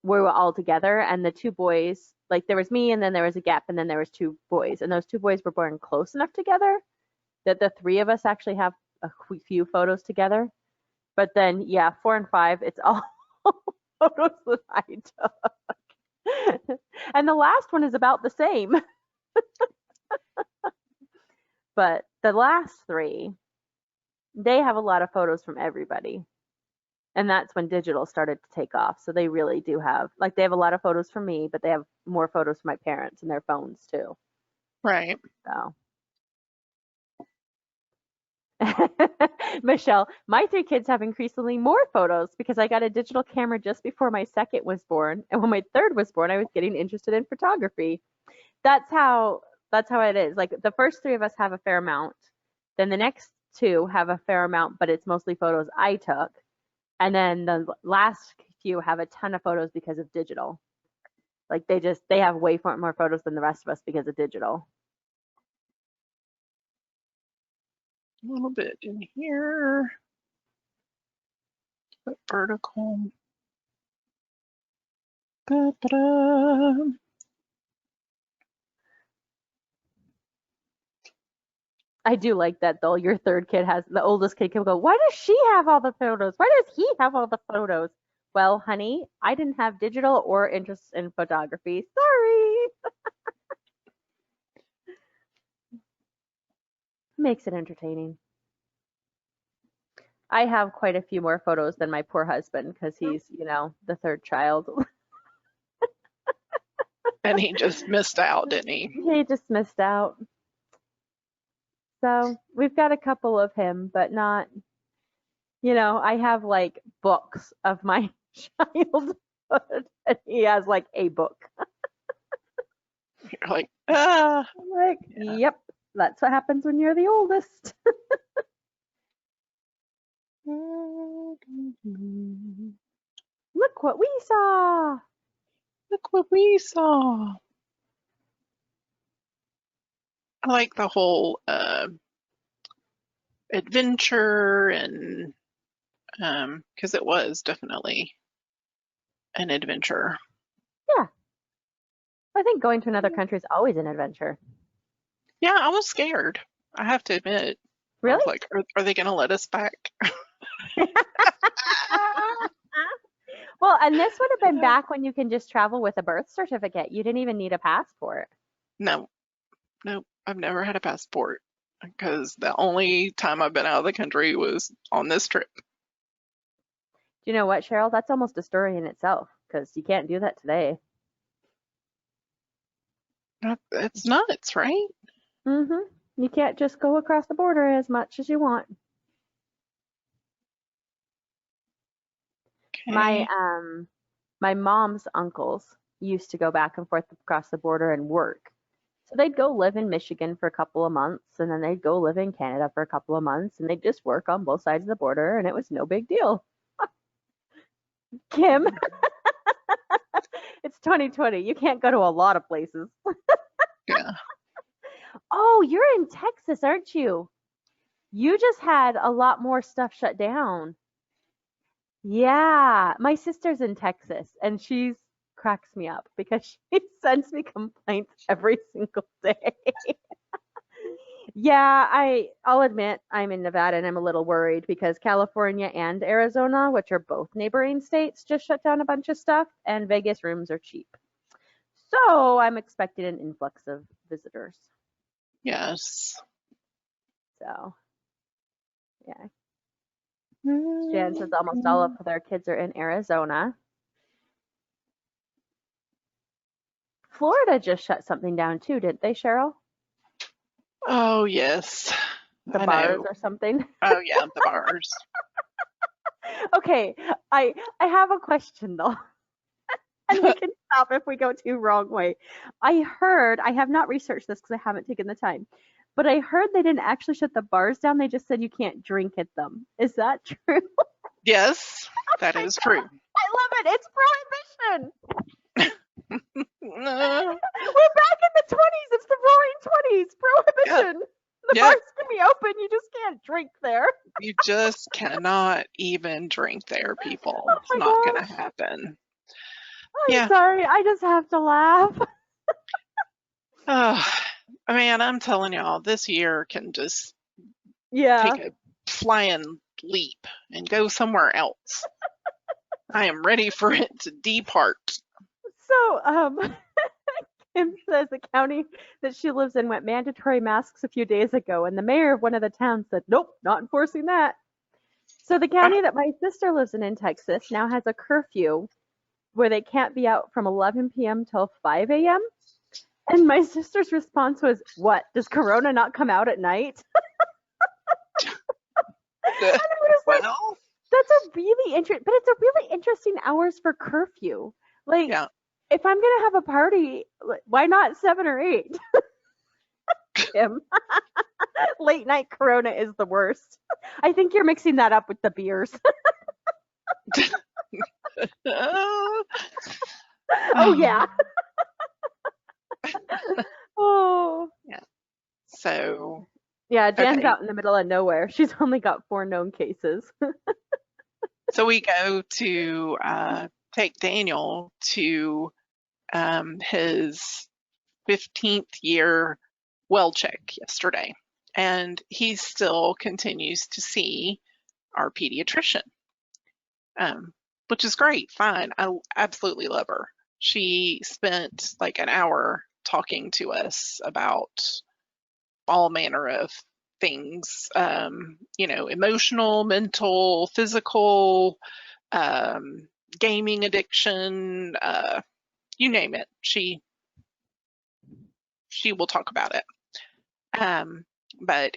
we were all together, and the 2 boys, like there was me and then there was a gap and then there was 2 boys, and those 2 boys were born close enough together that the 3 of us actually have a few photos together. But then, yeah, 4 and 5, it's all photos that I took. And the last one is about the same. But the last 3, they have a lot of photos from everybody. And that's when digital started to take off. So they really do have, like, they have a lot of photos from me, but they have more photos from my parents and their phones too. Right. So, Michelle, my 3 kids have increasingly more photos because I got a digital camera just before my second was born. And when my third was born, I was getting interested in photography. That's how that's how it is. Like the first 3 of us have a fair amount. Then the next 2 have a fair amount, but it's mostly photos I took. And then the last few have a ton of photos because of digital. Like they have way more photos than the rest of us because of digital. A little bit in here. Put vertical. Da-da-da. I do like that though. Your third kid has the oldest kid can go, "Why does she have all the photos? Why does he have all the photos?" Well, honey, I didn't have digital or interest in photography. Sorry. Makes it entertaining. I have quite a few more photos than my poor husband because he's, the third child. And he just missed out, didn't he? He just missed out. So we've got a couple of him, but not, I have like books of my childhood, and he has like a book. You're like, ah. I'm like, Yeah. yep, that's what happens when you're the oldest. Look what we saw. Look what we saw. I like the whole adventure and because it was definitely an adventure. Yeah, I think going to another country is always an adventure. Yeah, I was scared. I have to admit. I was Really? like, are they going to let us back? Well, and this would have been back when you can just travel with a birth certificate. You didn't even need a passport. No, no, I've never had a passport because the only time I've been out of the country was on this trip. Do you know what, Cheryl? That's almost a story in itself because you can't do that today. It's nuts, right? You can't just go across the border as much as you want. My Okay. my mom's uncles used to go back and forth across the border and work. So they'd go live in Michigan for a couple of months and then they'd go live in Canada for a couple of months and they'd just work on both sides of the border and it was no big deal. Kim, it's 2020. You can't go to a lot of places. Yeah. Oh, you're in Texas, aren't you? You just had a lot more stuff shut down. Yeah, my sister's in Texas and she's cracks me up because she sends me complaints every single day. Yeah, I'll admit I'm in Nevada and I'm a little worried because California and Arizona, which are both neighboring states, just shut down a bunch of stuff and Vegas rooms are cheap. So I'm expecting an influx of visitors. Yes. So yeah. Jan says almost all of their kids are in Arizona. Florida just shut something down too, didn't they, Cheryl? Oh, yes. The I bars know. or something. Oh, yeah, the bars. Okay, I have a question though, and we can stop if we go too wrong way. I heard, I have not researched this because I haven't taken the time, but I heard they didn't actually shut the bars down. They just said you can't drink at them. Is that true? Yes, that I is true. love it. It's prohibition. Uh, We're back in the 20s. It's the roaring 20s. yeah, Prohibition. The yep. bars can be open. You just can't drink there. You just cannot even drink there, people. Oh It's my not gonna gosh. happen. I'm Yeah. sorry. I just have to laugh. Oh, man, I'm telling y'all, this year can just Yeah. take a flying leap and go somewhere else. I am ready for it to depart. So, Kim says the county that she lives in went mandatory masks a few days ago, and the mayor of one of the towns said, nope, not enforcing that. So, the Oh, county that my sister lives in Texas now has a curfew where they can't be out from 11 p.m. till 5 a.m. And my sister's response was, what? Does Corona not come out at night? And I was like, well, that's a really interesting, but it's a really interesting hours for curfew. Like, yeah. if I'm gonna have a party, why not 7 or 8? Kim, late night Corona is the worst. I think you're mixing that up with the beers. Uh, Oh yeah. oh, Oh yeah. So, yeah. Jan's okay. out in the middle of nowhere. She's only got 4 known cases. So we go to take Daniel to his 15th year well check yesterday, and he still continues to see our pediatrician, which is great. Fine. I absolutely love her. She spent like an hour talking to us about all manner of things, emotional, mental, physical, gaming addiction, you name it. She will talk about it. But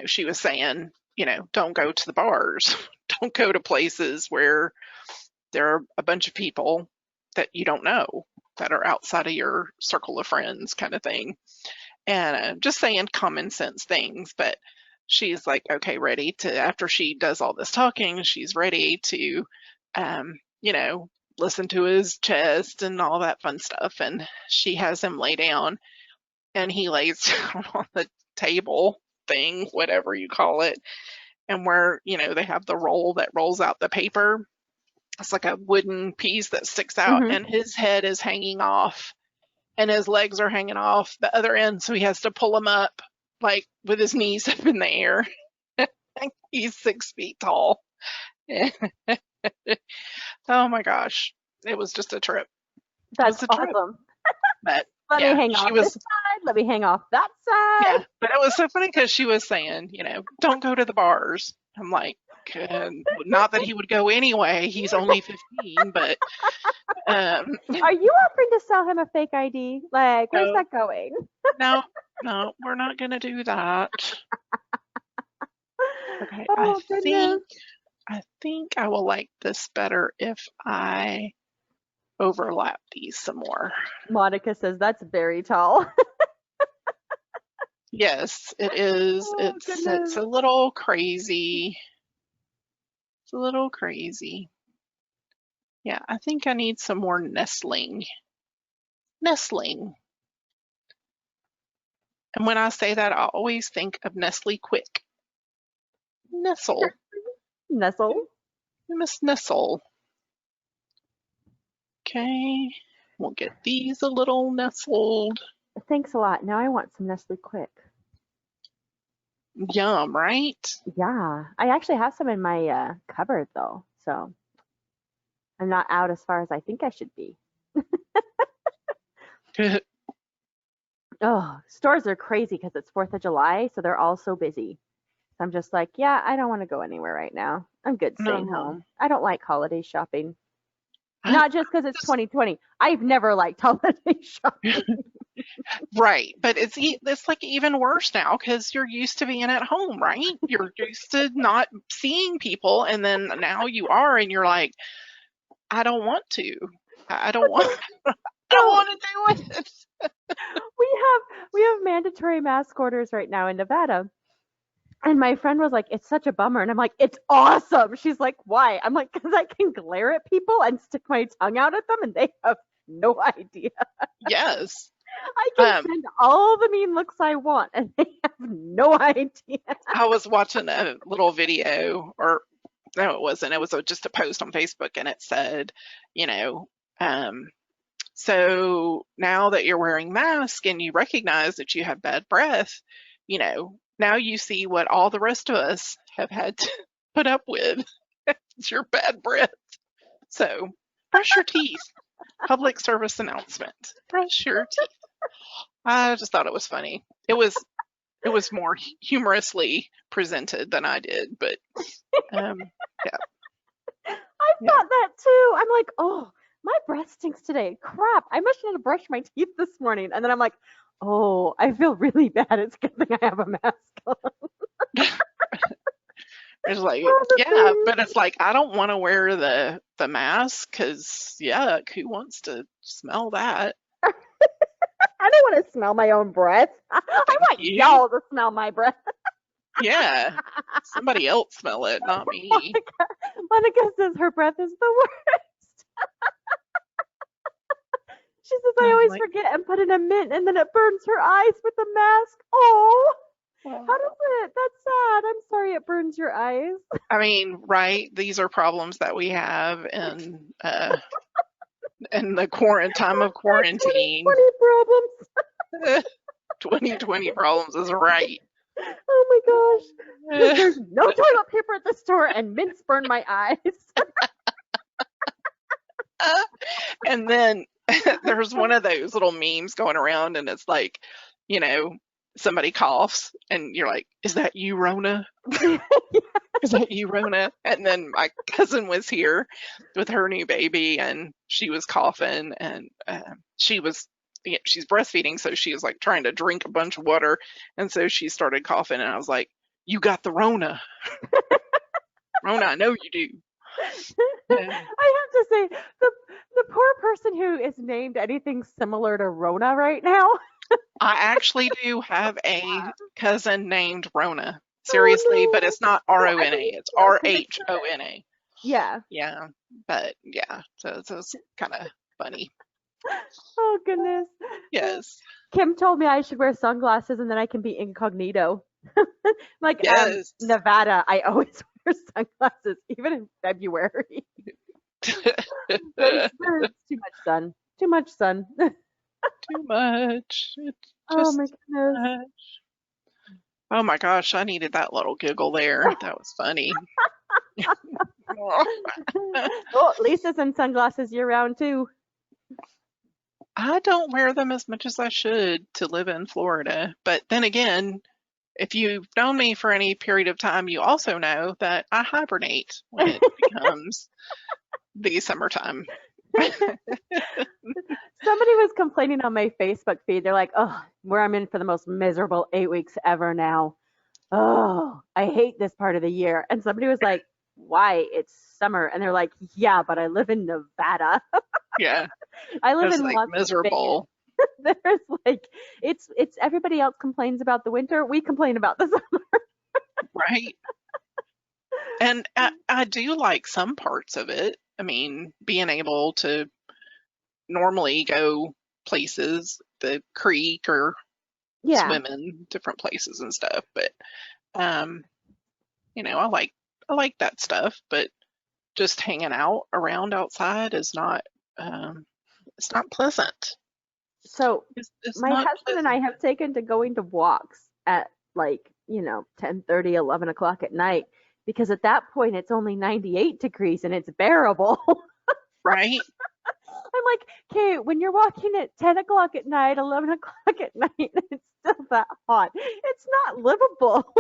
she was saying, don't go to the bars, don't go to places where there are a bunch of people that you don't know that are outside of your circle of friends, kind of thing. And just saying common sense things. But she's like, okay, ready to, after she does all this talking, she's ready to, um, you know, listen to his chest and all that fun stuff. And she has him lay down, and he lays down on the table thing, whatever you call it, and where, they have the roll that rolls out the paper. It's like a wooden piece that sticks out, Hmm. and his head is hanging off and his legs are hanging off the other end, so he has to pull him up like with his knees up in the air. He's 6 feet tall. Oh my gosh, it was just a trip. It That's was a trip. awesome. But Let me yeah, hang she off this was, side. Let me hang off that side. yeah, but it was so funny because she was saying, don't go to the bars. I'm like, not that he would go anyway. He's only 15, but Are you offering to sell him a fake ID? Like, where's no, that going? no, no, we're not gonna do that. Okay, I Oh think goodness. I think I will like this better if I overlap these some more. Monica says that's very tall. Yes, it is. Oh It's goodness. a little crazy. It's a little crazy. Yeah, I think I need some more nestling. Nestling. And when I say that, I always think of Nestle Quick. Nestle. Nestle. Miss Nestle. Okay. We'll get these a little nestled. Thanks a lot. Now I want some Nestle Quick. Yum, right? Yeah, I actually have some in my cupboard though, so I'm not out as far as I think I should be. Oh, stores are crazy because it's 4th of July, so they're all so busy. So I'm just like, yeah, I don't want to go anywhere right now. I'm good staying No. home. I don't like holiday shopping. I Not just because it's 2020. I've never liked holiday shopping. Right, but it's like even worse now because you're used to being at home, right? You're used to not seeing people, and then now you are, and you're like, I don't want to. I don't want. I don't So want to do it. we have mandatory mask orders right now in Nevada. And my friend was like, it's such a bummer. And I'm like, it's awesome. She's like, why? I'm like, because I can glare at people and stick my tongue out at them and they have no idea. Yes. I can send all the mean looks I want and they have no idea. I was watching a little video, or no, it wasn't. It was just a post on Facebook, and it said, you know, so now that you're wearing masks and you recognize that you have bad breath, now you see what all the rest of us have had to put up with. It's your bad breath. So brush your teeth. Public service announcement. Brush your teeth. I just thought it was funny. It was more humorously presented than I did, but yeah. I thought that too. I'm like, oh, my breath stinks today. Crap. I must have brushed my teeth this morning. And then I'm like, oh, I feel really bad. It's a good thing I have a mask on. It's like, yeah, but it's like, I don't want to wear the mask because, yuck, who wants to smell that? I don't want to smell my own breath. I want y'all to smell my breath. Yeah, somebody else smell it, not me. Monica says her breath is the worst. She says, I always forget and put in a mint and then it burns her eyes with the mask. Oh. How does it? That's sad. I'm sorry it burns your eyes. I mean, right? These are problems that we have in the time of quarantine. 2020 problems. 2020 problems is right. Oh my gosh. There's no toilet paper at the store and mints burn my eyes. And then there's one of those little memes going around and it's like, somebody coughs and you're like, is that you, Rona? Is that you, Rona? And then my cousin was here with her new baby and she was coughing and she's breastfeeding, so she was like trying to drink a bunch of water, and so she started coughing and I was like, you got the Rona. Rona, I know you do. I have to say, the poor person who is named anything similar to Rona right now. I actually do have a cousin named Rona. Seriously, no. But it's not Rona, it's Rhona. Yeah. Yeah, but yeah, so it's kind of funny. Oh goodness. Yes. Kim told me I should wear sunglasses and then I can be incognito. Like yes. Nevada, I always wear sunglasses, even in February. It's too much sun. Too much sun. Too much. Oh my goodness. Oh my gosh, I needed that little giggle there. That was funny. Oh, Lisa's in sunglasses year round too. I don't wear them as much as I should to live in Florida. But then again, if you've known me for any period of time, you also know that I hibernate when it becomes the summertime. Somebody was complaining on my Facebook feed. They're like, oh, where I'm in for the most miserable 8 weeks ever now. Oh, I hate this part of the year. And somebody was like, why? It's summer. And they're like, yeah, but I live in Nevada. Yeah. I live in like Las miserable. Vegas. There's like, it's everybody else complains about the winter. We complain about the summer. Right. And I do like some parts of it. I mean, being able to normally go places, the creek or Yeah. swim in different places and stuff. But I like that stuff, but just hanging out around outside is not it's not pleasant. So It's my not husband and I pleasant. have taken to going to walks at like, 10:30, 11 o'clock at night because at that point it's only 98 degrees and it's bearable. Right? I'm like, okay, when you're walking at 10 o'clock at night, 11 o'clock at night, it's still that hot. It's not livable.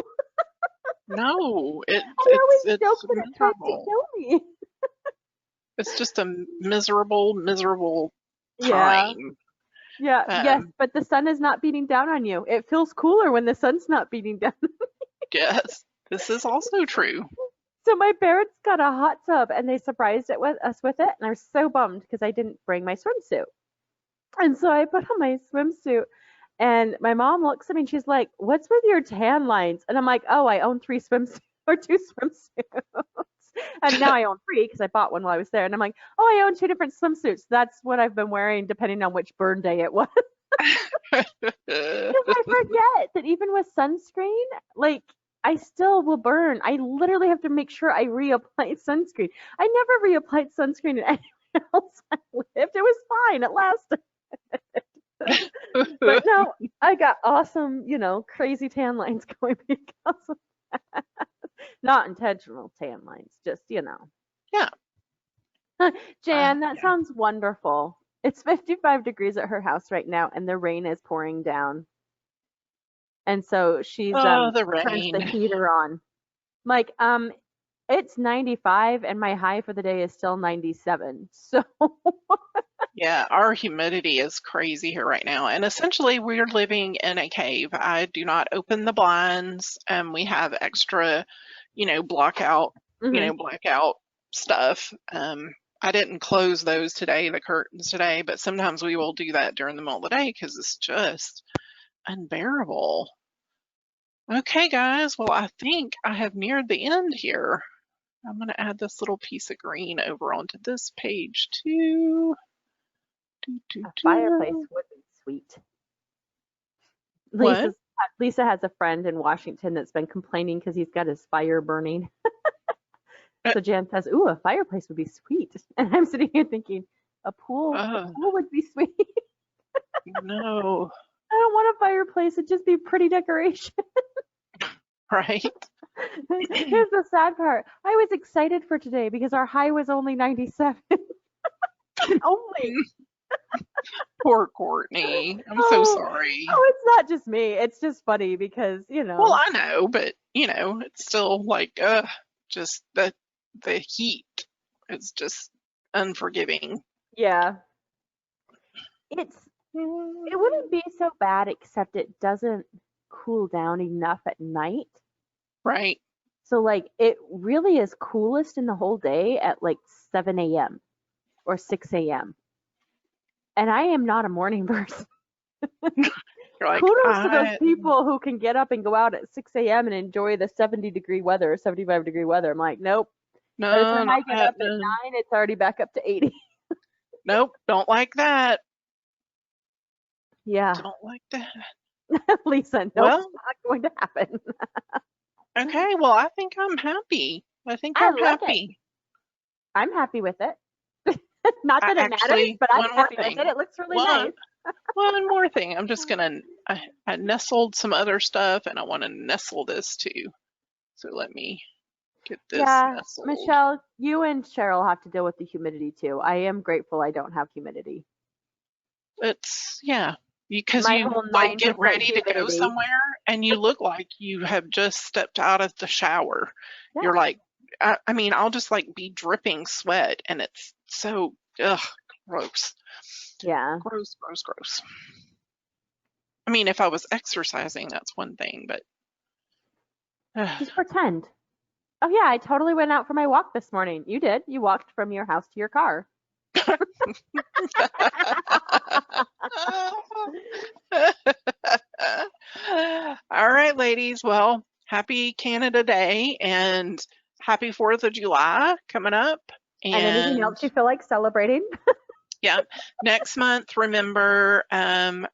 No, I always joke it's that it tried to miserable. kill me. It's just a miserable Yeah. time. Yeah. Yes. Um, But the sun is not beating down on you. It feels cooler when the sun's not beating down. yes, this is also true. So my parents got a hot tub and they surprised us with it. And I was so bummed because I didn't bring my swimsuit. And so I put on my swimsuit and my mom looks at me and she's like, "What's with your tan lines?" And I'm like, "Oh, I own three swimsuits or two swimsuits." And now I own three because I bought one while I was there. And I'm like, "Oh, I own two different swimsuits. That's what I've been wearing depending on which burn day it was." Because I forget that even with sunscreen, like I still will burn. I literally have to make sure I reapply sunscreen. I never reapplied sunscreen at anywhere else I lived. It was fine. It lasted. But no, I got awesome, crazy tan lines going because of not intentional tan lines, just. Yeah. Jan, that Yeah. sounds wonderful. It's 55 degrees at her house right now and the rain is pouring down. And so she's Oh, the turned the rain. heater on. Like, it's 95 and my high for the day is still 97. So, Yeah, our humidity is crazy here right now. And essentially, we're living in a cave. I do not open the blinds, and we have extra, blackout, mhm. blackout stuff. I didn't close those today, the curtains today, but sometimes we will do that during the middle of the day because it's just unbearable. Okay, guys, well, I think I have neared the end here. I'm going to add this little piece of green over onto this page too. A fireplace would be sweet. What? Lisa has a friend in Washington that's been complaining because he's got his fire burning. Uh, So Jan says, "Ooh, a fireplace would be sweet." And I'm sitting here thinking, a uh, pool would be sweet. no, I don't want a fireplace. It'd just be pretty decoration. right? Here's the sad part. I was excited for today because our high was only 97. Only. Poor Courtney. I'm so Oh, sorry. oh, it's not just me. It's just funny because, Well, I know, but it's still like just the heat is just unforgiving. yeah. It wouldn't be so bad except it doesn't cool down enough at night. Right. So like it really is coolest in the whole day at like 7 a.m. or 6 a.m. And I am not a morning person. You're like, Kudos to those people who can get up and go out at 6 a.m. and enjoy the 70-degree weather, 75-degree weather. I'm like, nope. By the no, time I not get up at happening. 9, it's already back up to 80. Nope, don't like that. Yeah. Don't like that. Lisa, nope, Well, not going to happen. okay, well, I think I'm happy. I think I I'm like it. happy. I'm happy with it. Not I that it matters, actually, but I'm one more happy with thing. it. It looks really One nice. one more thing. I'm just gonna I nestled some other stuff and I want to nestle this too. So let me get this Yeah, nestled. Michelle, you and Cheryl have to deal with the humidity too. I am grateful I don't have humidity. It's yeah, because My you whole like 9% get ready to go humidity. somewhere and you look like you have just stepped out of the shower. Yeah. You're like, I mean, I'll just like be dripping sweat and it's so gross. Yeah. Gross. I mean, if I was exercising, that's one thing, but Just pretend. Oh yeah, I totally went out for my walk this morning. You did. You walked from your house to your car. all right, ladies. Well, happy Canada Day and happy 4th of July coming up. And anything And else you feel like celebrating? Yeah. Next month, remember,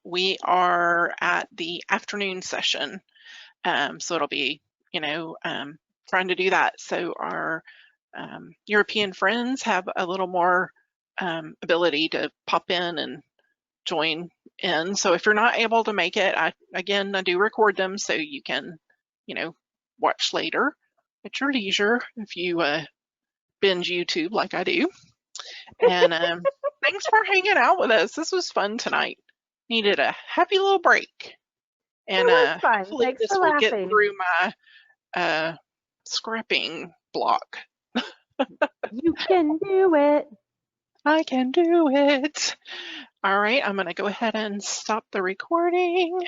we are at the afternoon session. So it'll be, trying to do that. So our European friends have a little more ability to pop in and join in. So if you're not able to make it, I do record them so you can, watch later at your leisure if you binge YouTube like I do. And thanks for hanging out with us. This was fun tonight. Needed a happy little break. It And was fun. hopefully Thanks this for will get laughing. through my scrapping block. You can do it. I can do it. All right, I'm going to go ahead and stop the recording.